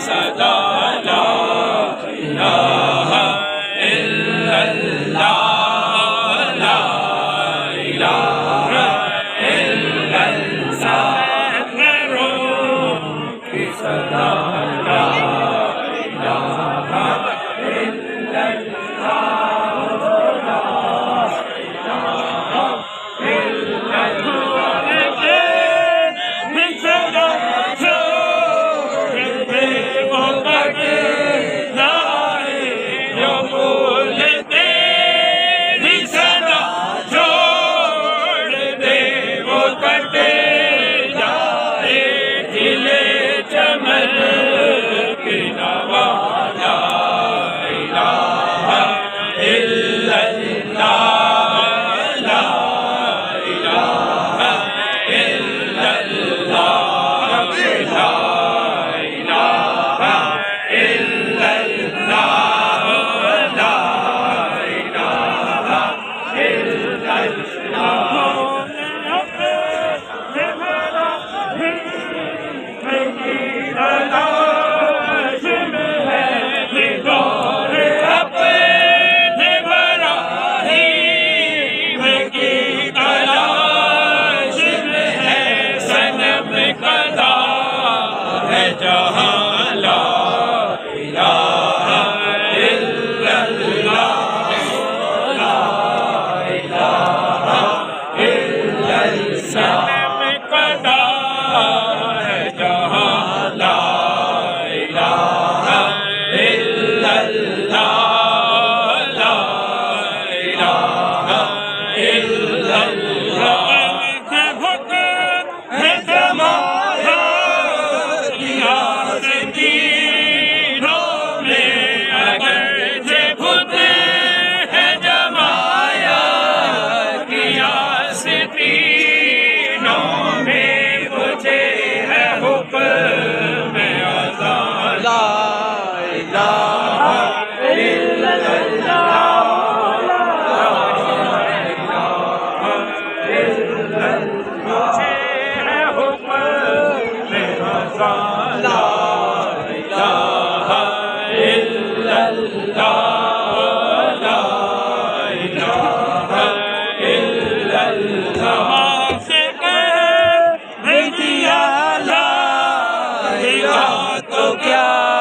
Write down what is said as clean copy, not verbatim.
صدا لا الہ الا اللہ لا الہ الا اللہ روح کی صدا لا الہ الا جہاں لا الہ الا اللہ لا الہ الا اللہ قضا ہے جہاں لا الہ الا اللہ لا الہ الا اللہ تو کیا